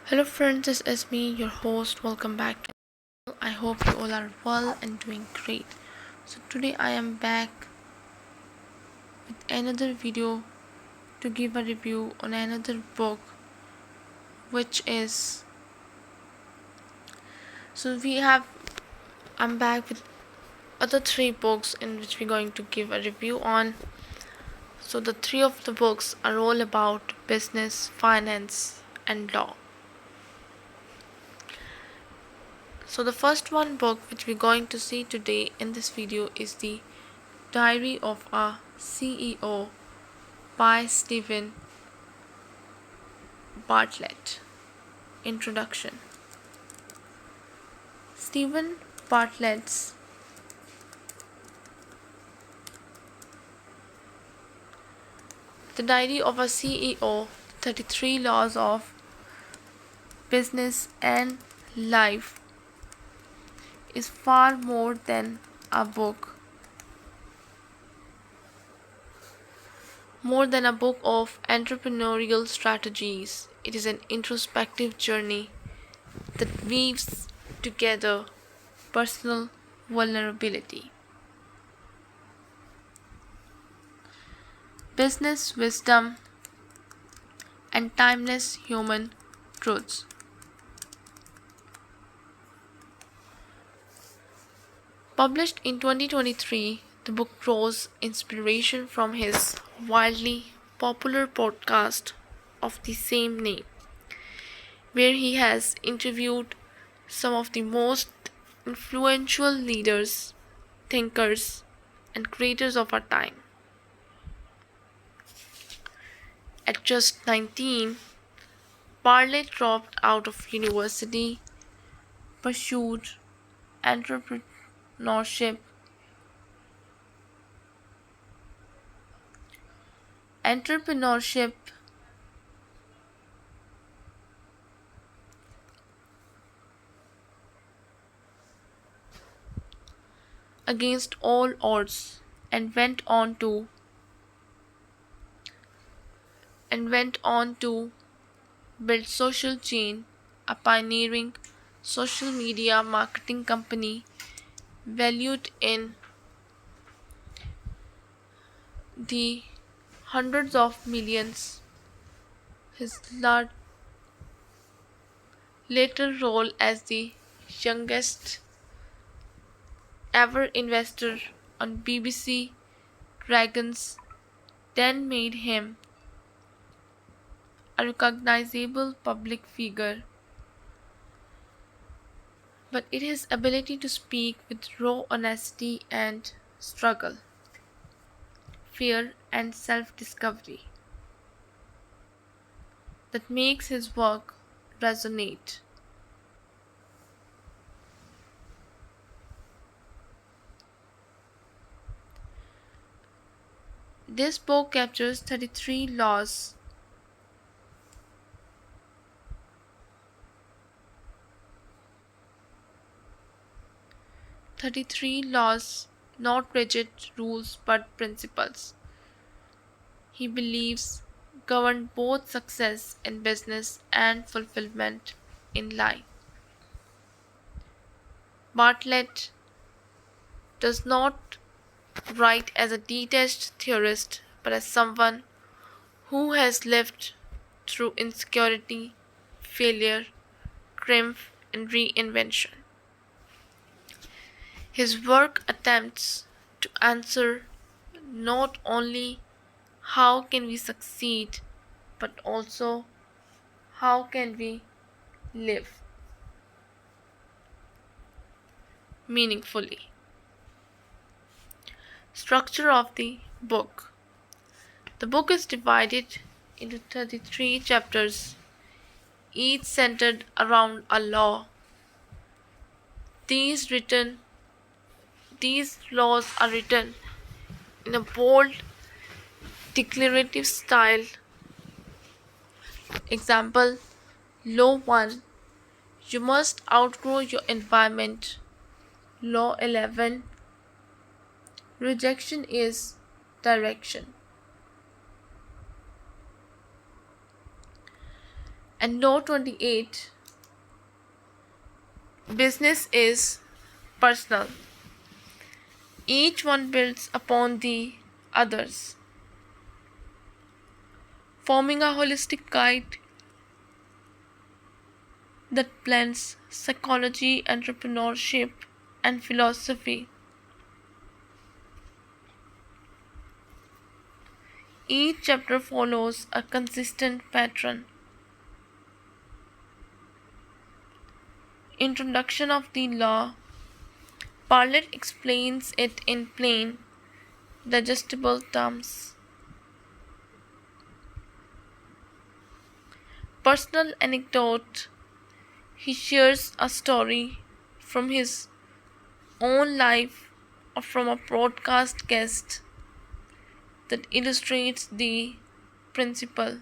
Hello friends, this is me, your host. Welcome back to my channel. I hope you all are well and doing great. So today I am back with another video to give a review on another book, which is so we have I'm back with other three books in which we're going to give a review on. So the three of the books are all about business, finance and law. So the first one book which we're going to see today in this video is the Diary of a CEO by Stephen Bartlett. Introduction. Stephen Bartlett's The Diary of a CEO, 33 Laws of Business and Life is far more than a book. More than a book of entrepreneurial strategies, it is an introspective journey that weaves together personal vulnerability, business wisdom, and timeless human truths. Published in 2023, the book draws inspiration from his wildly popular podcast of the same name, where he has interviewed some of the most influential leaders, thinkers, and creators of our time. At just 19, Bartlett dropped out of university, pursued entrepreneurship, entrepreneurship against all odds and went on to build Social Chain, a pioneering social media marketing company valued in the hundreds of millions. His later role as the youngest ever investor on BBC Dragons then made him a recognizable public figure, but it is his ability to speak with raw honesty and struggle, fear, and self discovery that makes his work resonate. This book captures 33 laws, not rigid rules but principles. He believes govern both success in business and fulfillment in life. Bartlett does not write as a detached theorist but as someone who has lived through insecurity, failure, triumph, and reinvention. His work attempts to answer not only how can we succeed, but also how can we live meaningfully. Structure of the book. The book is divided into 33 chapters, each centered around a law. These written These laws are written in a bold, declarative style. Example: Law 1: You must outgrow your environment. Law 11: Rejection is direction. And Law 28, business is personal. Each one builds upon the others, forming a holistic guide that blends psychology, entrepreneurship, and philosophy. Each chapter follows a consistent pattern. Introduction of the law. Bartlett explains it in plain, digestible terms. Personal anecdote. He shares a story from his own life or from a broadcast guest that illustrates the principle.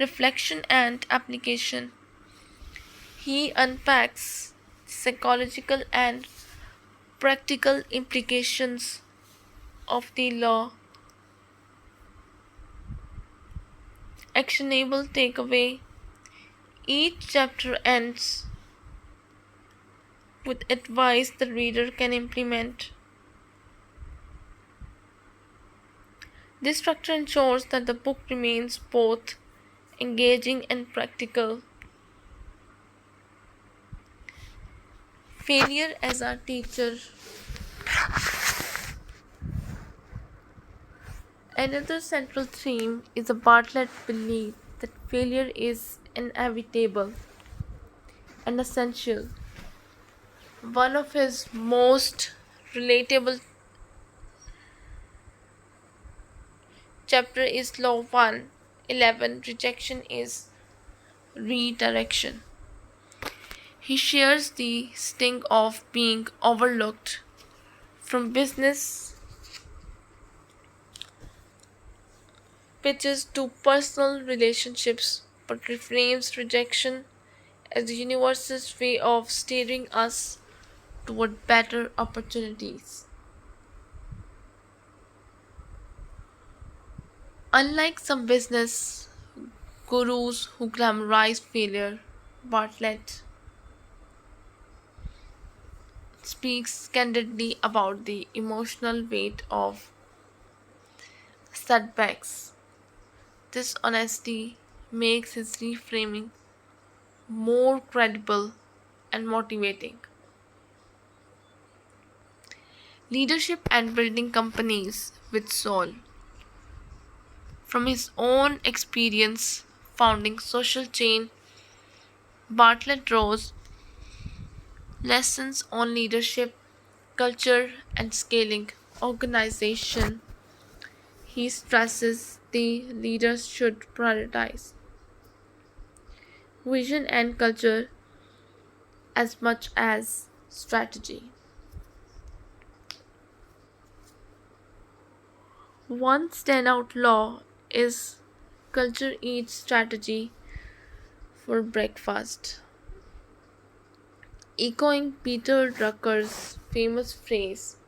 Reflection and application. He unpacks psychological and practical implications of the law. Actionable takeaway. Each chapter ends with advice the reader can implement. This structure ensures that the book remains both engaging and practical. Failure as a teacher. Another central theme is the Bartlett belief that failure is inevitable and essential. One of his most relatable chapter is Law 1:11. Rejection is redirection. He shares the sting of being overlooked from business pitches to personal relationships, but reframes rejection as the universe's way of steering us toward better opportunities. Unlike some business gurus who glamorize failure, Bartlett speaks candidly about the emotional weight of setbacks. This honesty makes his reframing more credible and motivating. Leadership and building companies with soul. From his own experience founding social chain, Bartlett draws lessons on leadership, culture, and scaling organization. He stresses the leaders should prioritize vision and culture as much as strategy. One standout law is culture eats strategy for breakfast. Echoing Peter Drucker's famous phrase,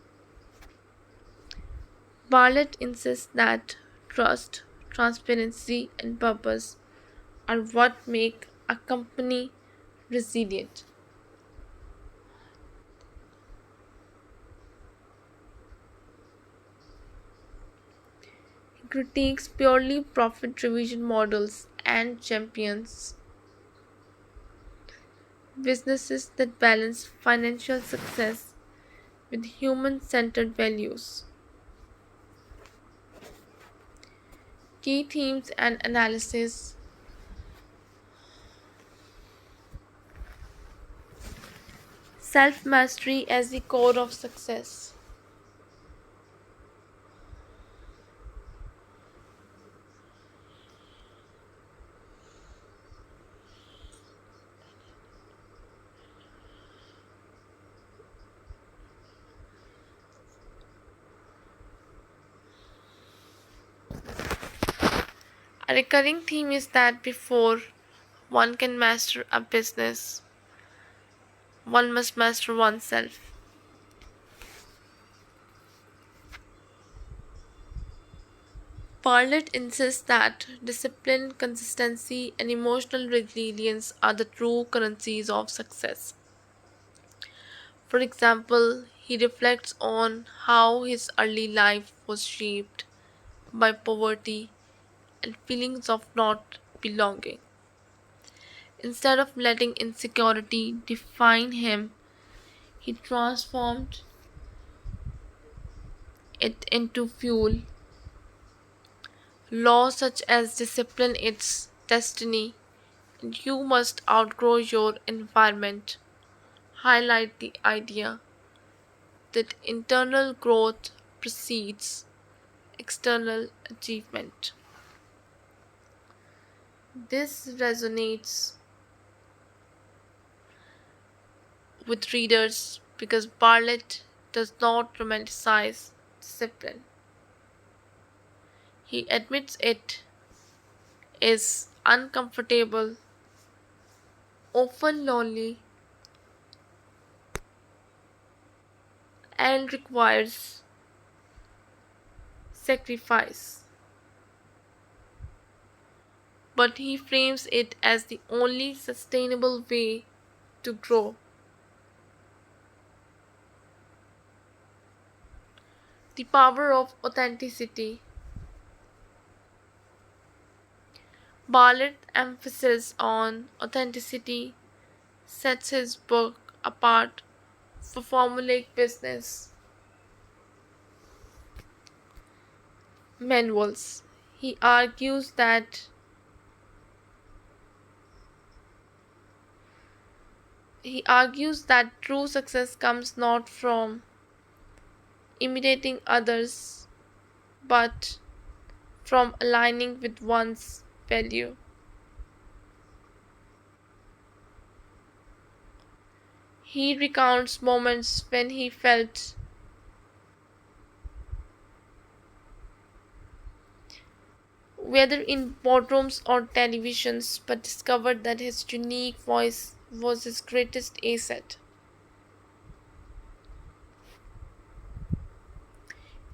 Bartlett insists that trust, transparency, and purpose are what make a company resilient. He critiques purely profit driven models and champions businesses that balance financial success with human centered values. Key themes and analysis. Self mastery as the core of success. A recurring theme is that before one can master a business, one must master oneself. Bartlett insists that discipline, consistency, and emotional resilience are the true currencies of success. For example, he reflects on how his early life was shaped by poverty and feelings of not belonging. Instead of letting insecurity define him, he transformed it into fuel. Laws such as discipline its destiny and you must outgrow your environment highlight the idea that internal growth precedes external achievement. This resonates with readers because Bartlett does not romanticize discipline. He admits it is uncomfortable, often lonely, and requires sacrifice. But he frames it as the only sustainable way to grow. The power of authenticity. Bartlett's emphasis on authenticity sets his book apart for formulaic business manuals. He argues that he argues that true success comes not from imitating others but from aligning with one's value. He recounts moments when he felt whether in boardrooms or televisions, but discovered that his unique voice was his greatest asset.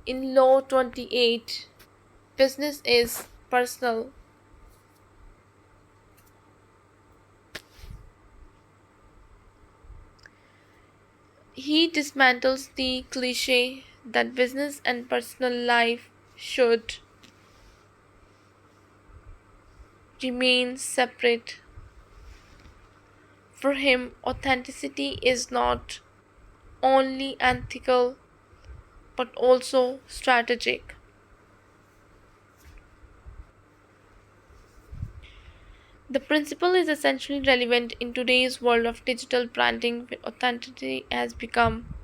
In Law 28, business is personal. He dismantles the cliche that business and personal life should remain separate. For him, authenticity is not only ethical but also strategic. The principle is essentially relevant in today's world of digital branding where authenticity has become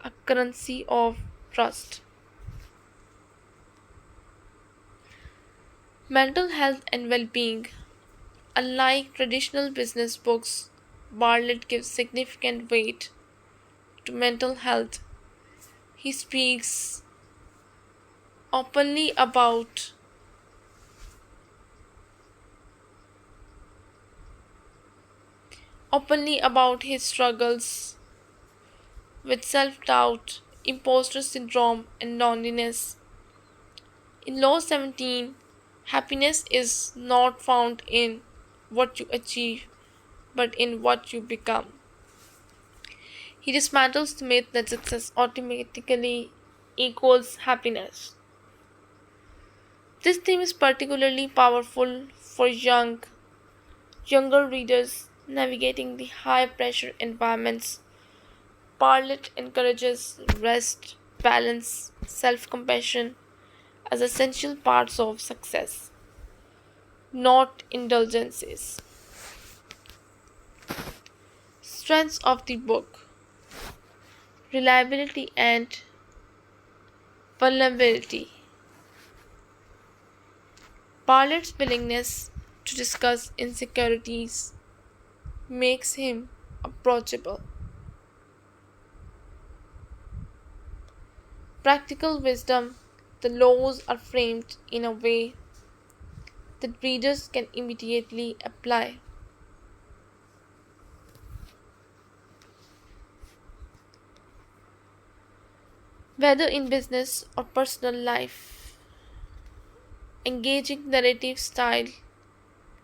a currency of trust. Mental health and well being. Unlike traditional business books, Bartlett gives significant weight to mental health. He speaks openly about his struggles with self-doubt, imposter syndrome and loneliness. In Law 17, happiness is not found in what you achieve but in what you become. He dismantles the myth that success automatically equals happiness. This theme is particularly powerful for younger readers navigating the high pressure environments. Bartlett encourages rest, balance, self compassion as essential parts of success, not indulgences. Strengths of the book: reliability and vulnerability. Bartlett's willingness to discuss insecurities makes him approachable. Practical wisdom: the laws are framed in a way that readers can immediately apply, whether in business or personal life. engaging narrative style.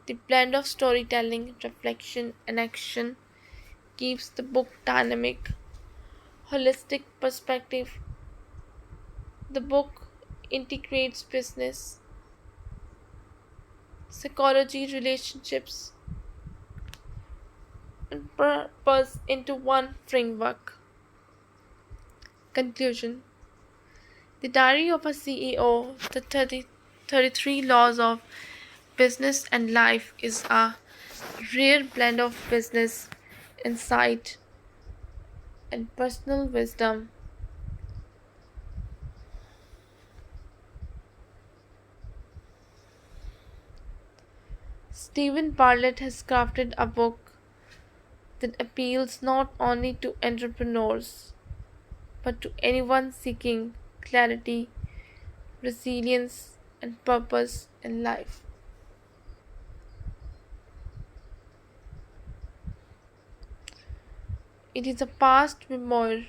The blend of storytelling, reflection, and action keeps the book dynamic. Holistic perspective. The book integrates business, psychology, relationships, and purpose into one framework. Conclusion. The Diary of a CEO, the 33 Laws of Business and Life, is a rare blend of business insight and personal wisdom. Stephen Bartlett has crafted a book that appeals not only to entrepreneurs but to anyone seeking clarity, resilience, and purpose in life. It is a past memoir,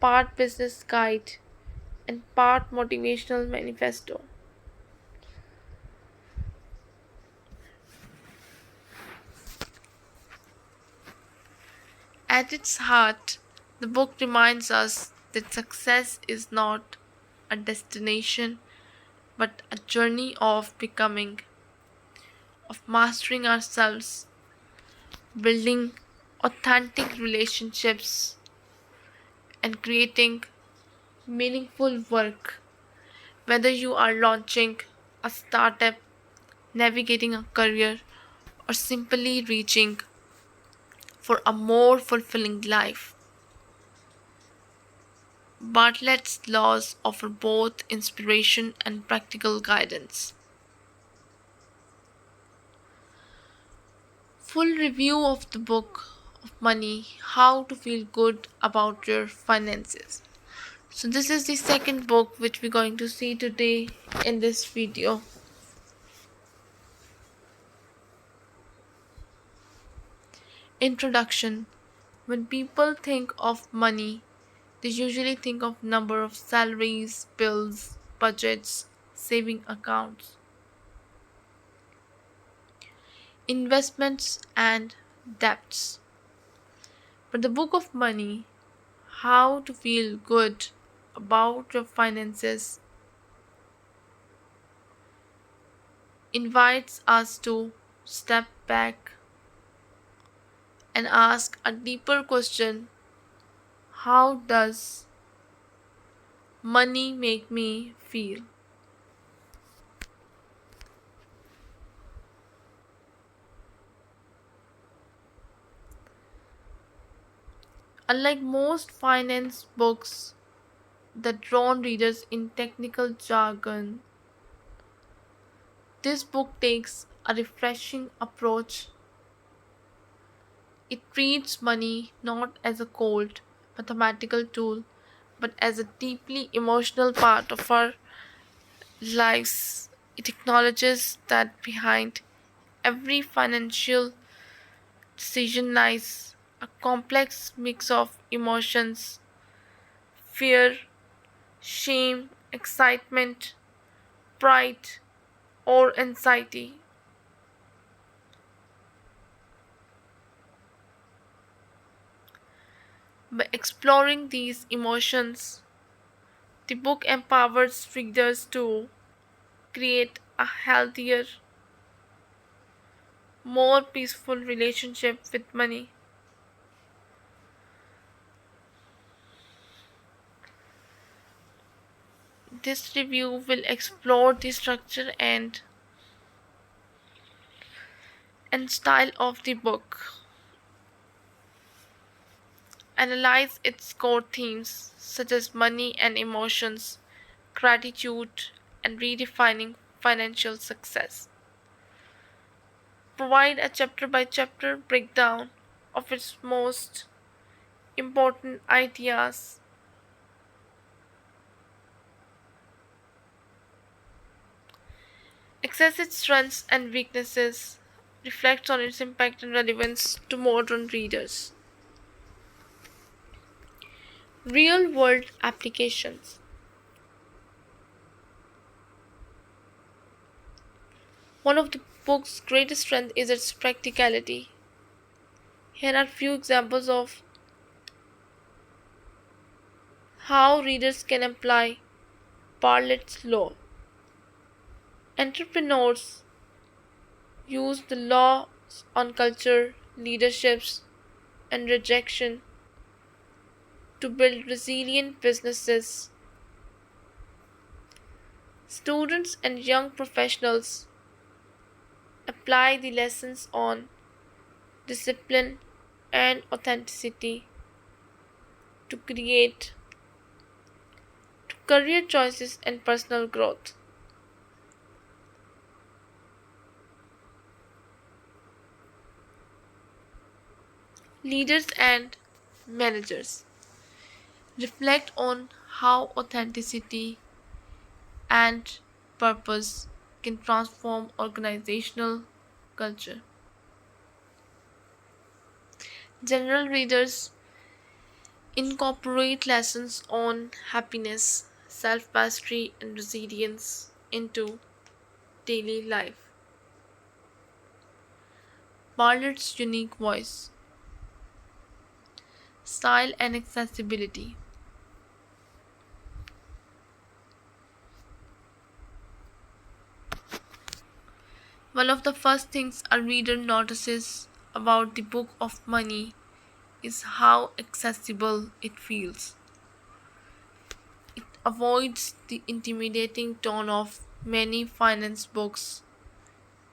part business guide, and part motivational manifesto. At its heart, the book reminds us that success is not a destination but a journey of becoming, of mastering ourselves, building authentic relationships, and creating meaningful work. Whether you are launching a startup, navigating a career, or simply reaching for a more fulfilling life, Bartlett's laws offer both inspiration and practical guidance. Full review of the book of money, how to feel good about your finances. So this is the second book which we're going to see today in this video. Introduction. When people think of money, they usually think of number of salaries, bills, budgets, saving accounts, investments and debts. But the book of money, how to feel good about your finances, invites us to step back and ask a deeper question: how does money make me feel? Unlike most finance books that drown readers in technical jargon, this book takes a refreshing approach. It treats money not as a cold mathematical tool but as a deeply emotional part of our lives. It acknowledges that behind every financial decision lies a complex mix of emotions: fear, shame, excitement, pride, or anxiety. By exploring these emotions, the book empowers readers to create a healthier, more peaceful relationship with money. This review will explore the structure and style of the book, analyze its core themes such as money and emotions, gratitude, and redefining financial success. Provide a chapter by chapter breakdown of its most important ideas. Assess its strengths and weaknesses. Reflects on its impact and relevance to modern readers. Real world applications. One of the book's greatest strengths is its practicality. Here are few examples of how readers can apply Bartlett's law. Entrepreneurs use the laws on culture, leaderships, and rejection to build resilient businesses. Students and young professionals apply the lessons on discipline and authenticity to create career choices and personal growth. Leaders and managers reflect on how authenticity and purpose can transform organizational culture. General readers incorporate lessons on happiness, self mastery, and resilience into daily life. Bartlett's unique voice, style, and accessibility. One of the first things a reader notices about the Book of Money is how accessible it feels. It avoids the intimidating tone of many finance books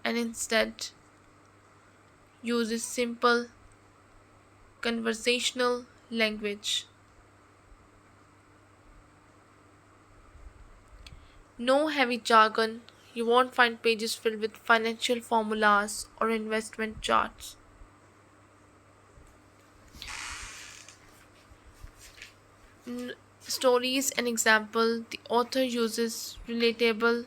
and instead uses simple conversational language. No heavy jargon, you won't find pages filled with financial formulas or investment charts. Stories and example, the author uses relatable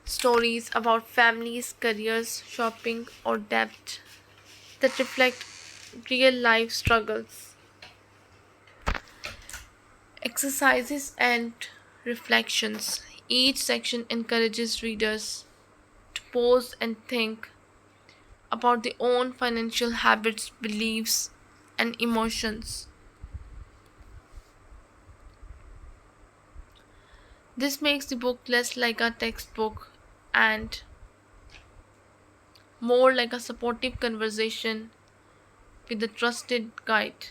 stories about families, careers, shopping, or debt that reflect real life struggles. Exercises and reflections. Each section encourages readers to pause and think about their own financial habits, beliefs, and emotions. This makes the book less like a textbook and more like a supportive conversation with a trusted guide.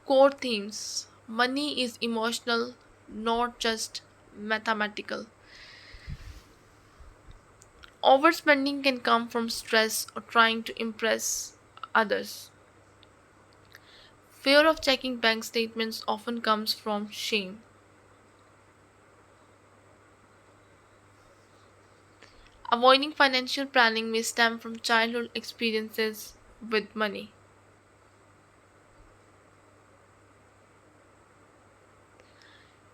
Core themes. Money is emotional, not just mathematical. Overspending can come from stress or trying to impress others. Fear of checking bank statements often comes from shame. Avoiding financial planning may stem from childhood experiences with money.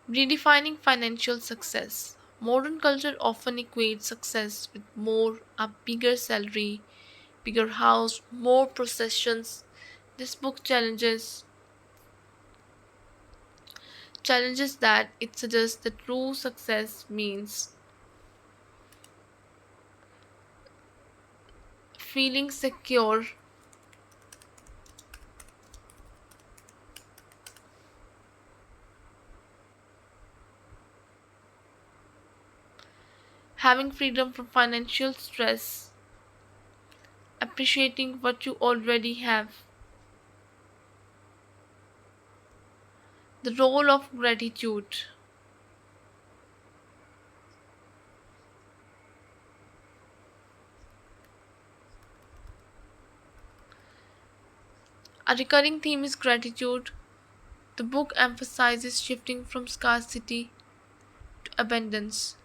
Redefining financial success. Modern culture often equates success with more a bigger salary, bigger house, more possessions. This book challenges that. It suggests that true success means feeling secure, having freedom from financial stress, appreciating what you already have. The role of gratitude. A recurring theme is gratitude. The book emphasizes shifting from scarcity to abundance.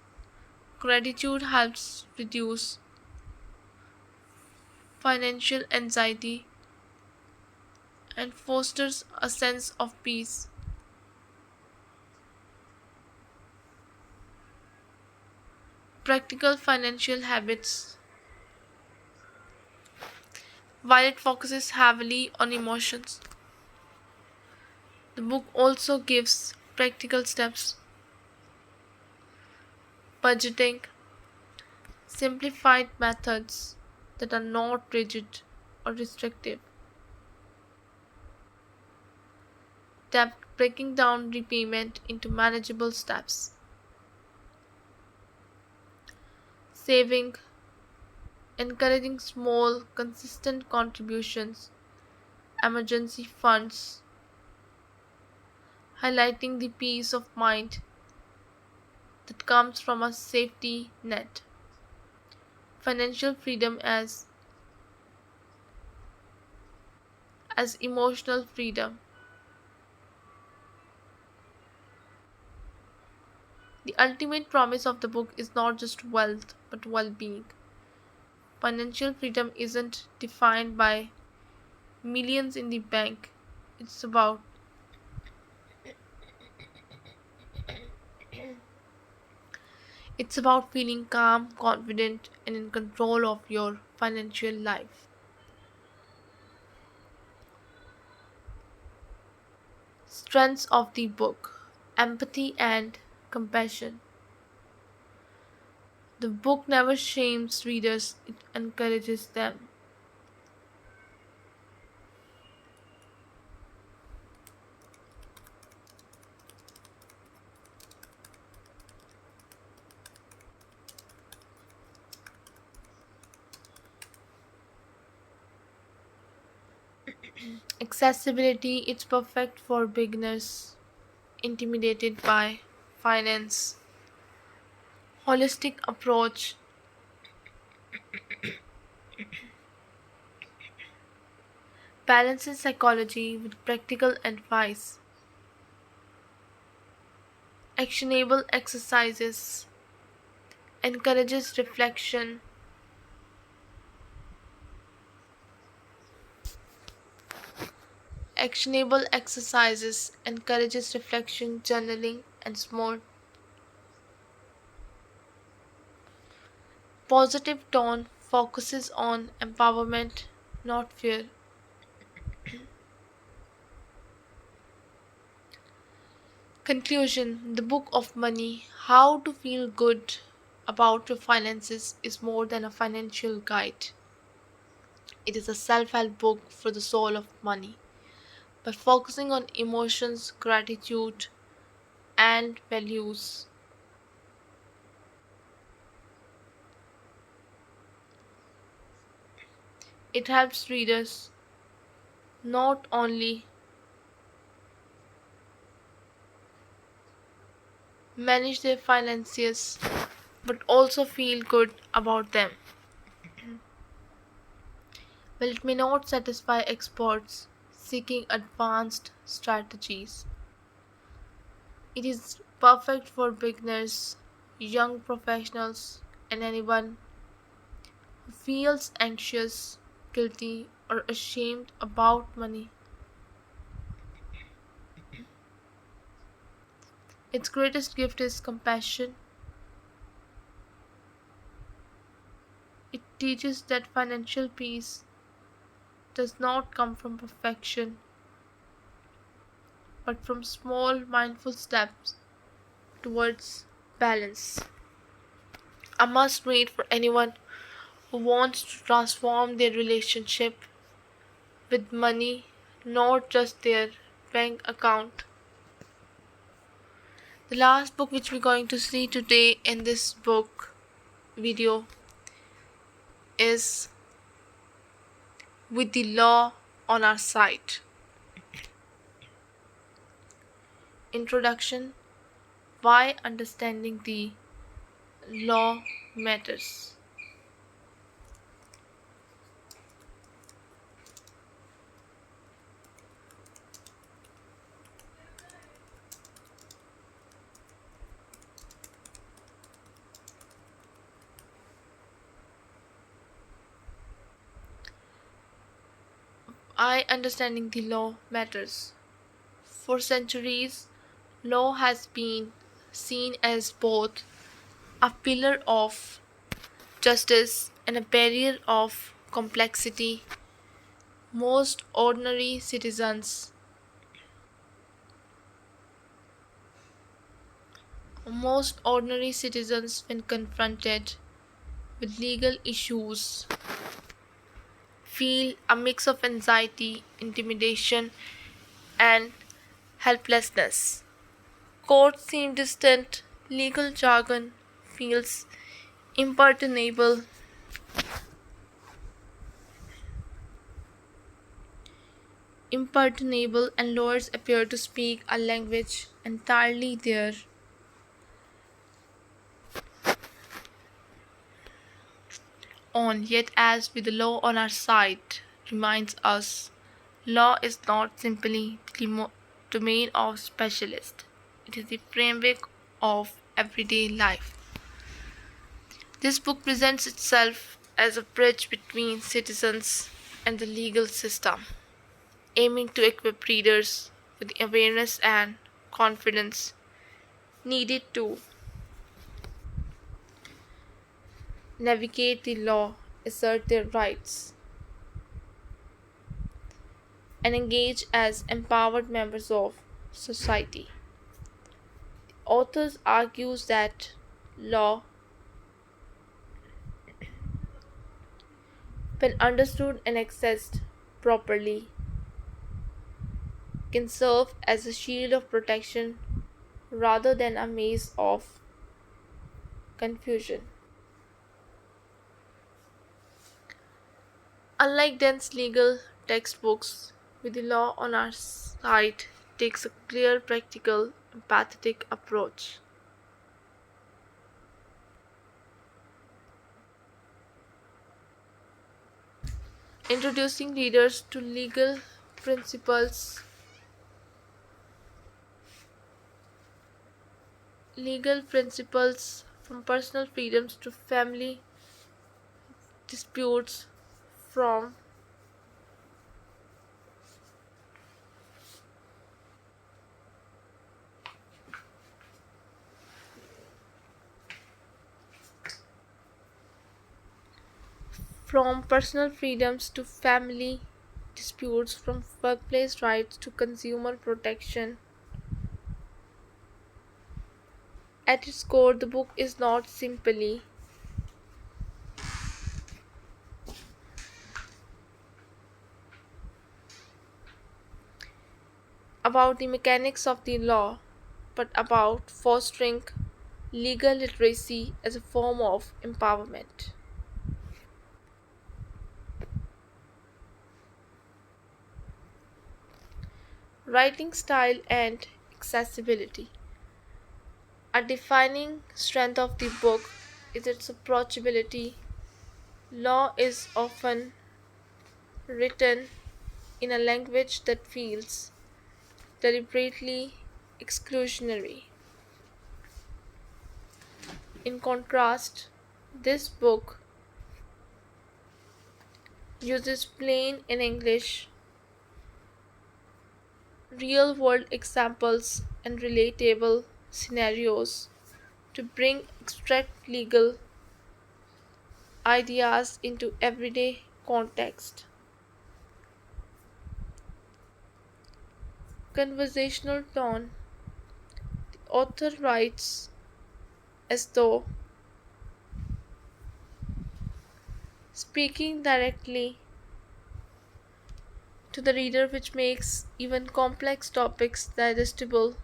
Gratitude helps reduce financial anxiety and fosters a sense of peace. Practical financial habits. While it focuses heavily on emotions, The book also gives practical steps, budgeting, simplified methods that are not rigid or restrictive, debt breaking down repayment into manageable steps, saving, encouraging small, consistent contributions, emergency funds, highlighting the peace of mind that comes from a safety net, financial freedom as emotional freedom. The ultimate promise of the book is not just wealth but well being. Financial freedom isn't defined by millions in the bank, it's about it's about feeling calm, confident, and in control of your financial life. Strengths of the book: empathy and compassion. The book never shames readers, it encourages them. Accessibility: it's perfect for beginners intimidated by finance. Holistic approach balances psychology with practical advice. Actionable exercises encourages reflection. Actionable exercises encourages reflection, journaling, and small. Positive tone focuses on empowerment, not fear. Conclusion: the Book of Money: How to Feel Good About Your Finances is more than a financial guide. It is a self help book for the soul of money. By focusing on emotions, gratitude, and values, it helps readers not only manage their finances but also feel good about them. While it may not satisfy experts seeking advanced strategies, it is perfect for beginners, young professionals, and anyone who feels anxious, guilty, or ashamed about money. Its greatest gift is compassion. It teaches that financial peace does not come from perfection, but from small, mindful steps towards balance. A must read for anyone who wants to transform their relationship with money, not just their bank account. The last book which we're going to see today in this book video is With the Law on Our Side. Introduction: Why Understanding the Law Matters. Why understanding the law matters. For centuries, law has been seen as both a pillar of justice and a barrier of complexity. Most ordinary citizens Most ordinary citizens, when confronted with legal issues, feel a mix of anxiety, intimidation, and helplessness. Courts seem distant, legal jargon feels imperturbable, and lawyers appear to speak a language entirely their own. Yet, as with the law on our side reminds us, law is not simply the domain of specialists, it is the framework of everyday life. This book presents itself as a bridge between citizens and the legal system, aiming to equip readers with the awareness and confidence needed to navigate the law, assert their rights, and engage as empowered members of society. The author argues that law, when understood and accessed properly, can serve as a shield of protection rather than a maze of confusion. Unlike dense legal textbooks, with the law on our side takes a clear, practical, empathetic approach, introducing readers to legal principles from personal freedoms to family disputes, from personal freedoms to family disputes, from workplace rights to consumer protection. At its core, the book is not simply about the mechanics of the law, but about fostering legal literacy as a form of empowerment. Writing style and accessibility. A defining strength of the book is its approachability. Law is often written in a language that feels deliberately exclusionary. In contrast, this book uses plain in English, real world examples, and relatable scenarios to bring abstract legal ideas into everyday context. Conversational tone. The author writes as though speaking directly to the reader, which makes even complex topics digestible.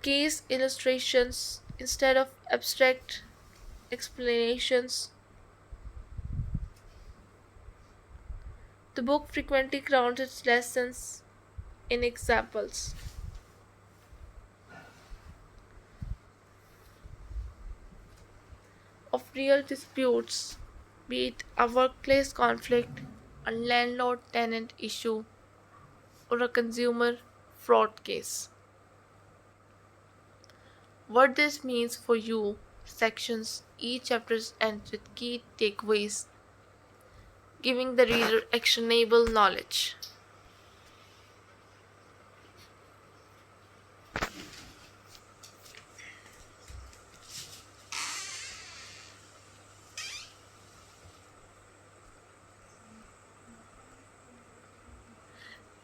Case illustrations instead of abstract explanations. The book frequently grounds its lessons in examples of real disputes, be it a workplace conflict, a landlord tenant issue, or a consumer fraud case. What this means for you sections, each chapter ends with key takeaways, giving the reader actionable knowledge.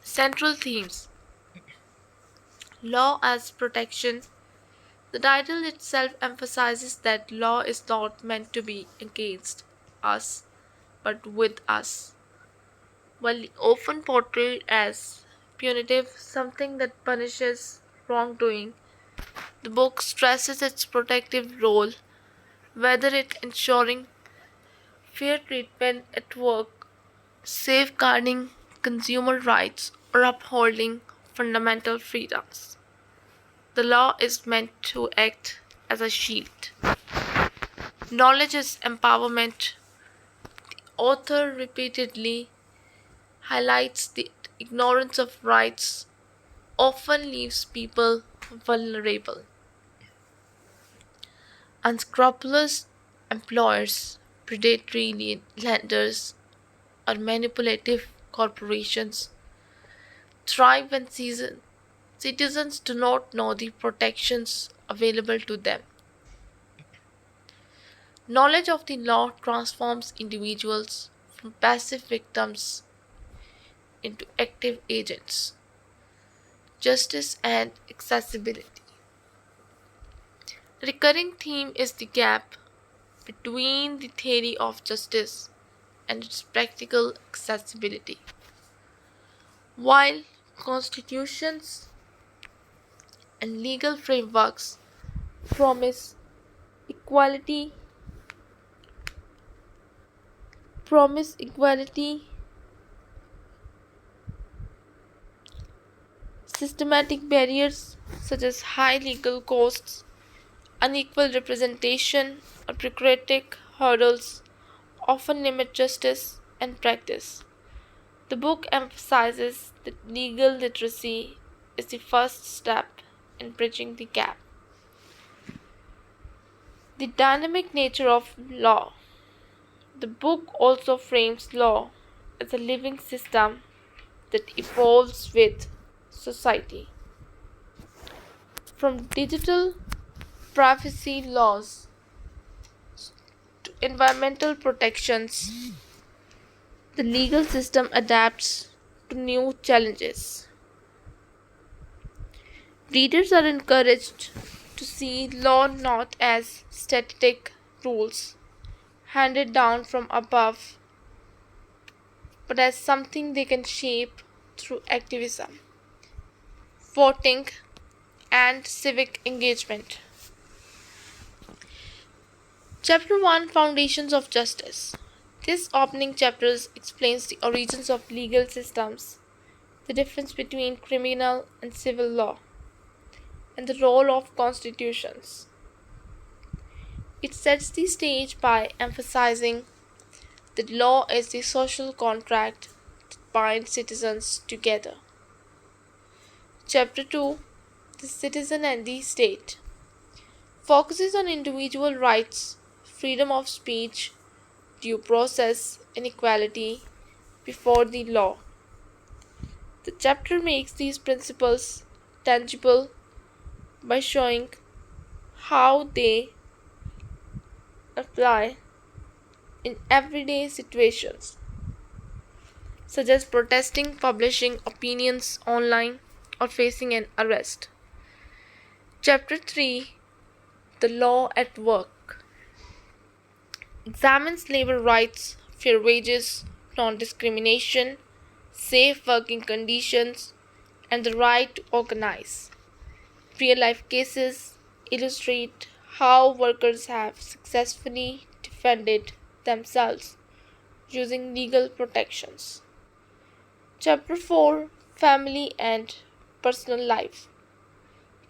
Central themes. Law as protection. The title itself emphasizes that law is not meant to be against us, but with us. While often portrayed as punitive, something that punishes wrongdoing, the book stresses its protective role, whether it ensuring fair treatment at work, safeguarding consumer rights, or upholding fundamental freedoms. The law is meant to act as a shield. Knowledge is empowerment. Author repeatedly highlights the ignorance of rights often leaves people vulnerable. Unscrupulous employers, predatory lenders, or manipulative corporations thrive when citizens do not know the protections available to them. Knowledge of the law transforms individuals from passive victims into active agents. Justice and accessibility. The recurring theme is the gap between the theory of justice and its practical accessibility. While constitutions and legal frameworks promise equality, promise equality, systematic barriers such as high legal costs, unequal representation, or bureaucratic hurdles often limit justice and practice. The book emphasizes that legal literacy is the first step in bridging the gap. The dynamic nature of law. The book also frames law as a living system that evolves with society. From digital privacy laws to environmental protections, the legal system adapts to new challenges. Readers are encouraged to see law not as static rules handed down from above, but as something they can shape through activism, voting, and civic engagement. Chapter 1, Foundations of Justice. This opening chapter explains the origins of legal systems, the difference between criminal and civil law, and the role of constitutions. It sets the stage by emphasizing that law is the social contract that binds citizens together. Chapter 2, The Citizen and the State, focuses on individual rights, freedom of speech, due process, and equality before the law. The chapter makes these principles tangible by showing how they apply in everyday situations, such as protesting, publishing opinions online, or facing an arrest. Chapter 3, The Law at Work, examines labor rights, fair wages, non discrimination, safe working conditions, and the right to organize. Real life cases illustrate how workers have successfully defended themselves using legal protections. Chapter 4, Family and Personal Life,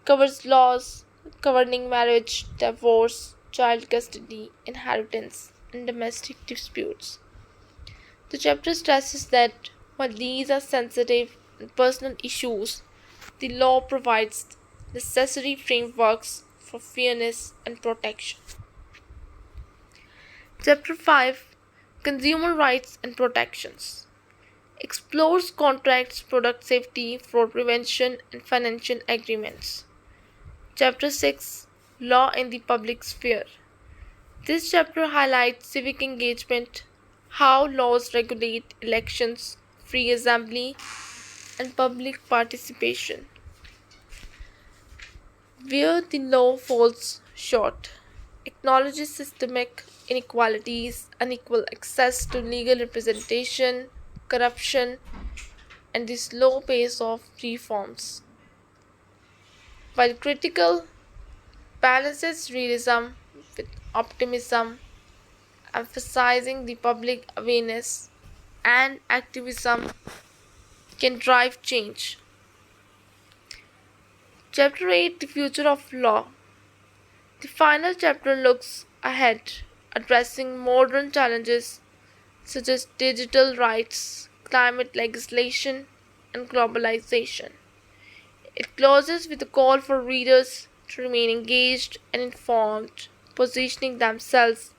covers laws governing marriage, divorce, child custody, inheritance, and domestic disputes. The chapter stresses that while these are sensitive and personal issues, the law provides necessary frameworks for fairness and protection. Chapter 5, Consumer Rights and Protections, explores contracts, product safety, fraud prevention, and financial agreements. Chapter 6, Law in the Public Sphere. This chapter highlights civic engagement, how laws regulate elections, free assembly, and public participation. Where the law falls short, acknowledges systemic inequalities, unequal access to legal representation, corruption, and the slow pace of reforms. While critical, balances realism with optimism, emphasizing the public awareness and activism can drive change. Chapter 8, The Future of Law. The final chapter looks ahead, addressing modern challenges such as digital rights, climate legislation, and globalization. It closes with a call for readers to remain engaged and informed, positioning themselves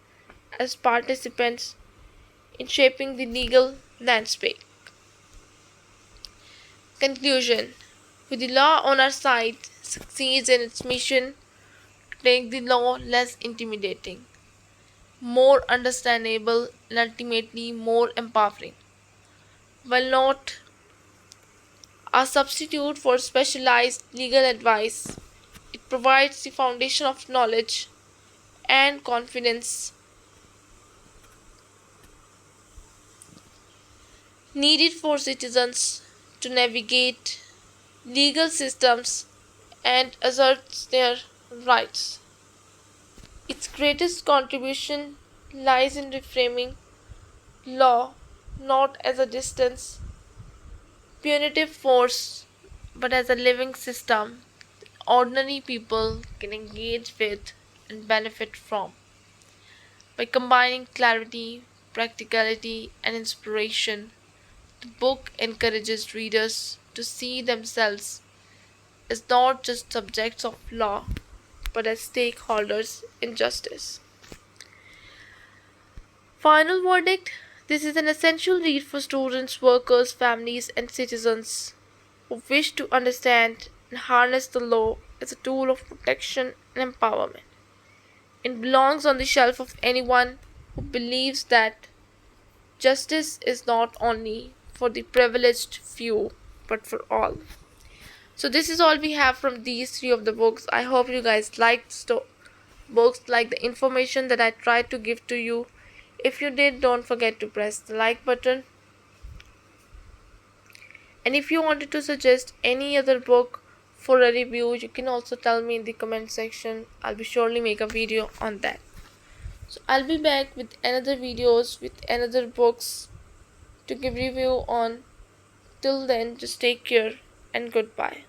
as participants in shaping the legal landscape. Conclusion: with the law on our side, succeeds in its mission to make the law less intimidating, more understandable, and ultimately more empowering. While not a substitute for specialized legal advice, it provides the foundation of knowledge and confidence needed for citizens to navigate legal systems and assert their rights. Its greatest contribution lies in reframing law not as a distant, punitive force but as a living system ordinary people can engage with and benefit from. By combining clarity, practicality, and inspiration, the book encourages readers to see themselves as not just subjects of law but as stakeholders in justice. Final verdict: this is an essential read for students, workers, families, and citizens who wish to understand and harness the law as a tool of protection and empowerment. It belongs on the shelf of anyone who believes that justice is not only for the privileged few but for all. So this is all we have from these three of the books. I hope you guys liked books, like the information that I tried to give to you. If you did, don't forget to press the like button. And if you wanted to suggest any other book for a review, you can also tell me in the comment section. I'll be surely make a video on that. So I'll be back with another videos with another books to give review on. Till then, just take care and goodbye.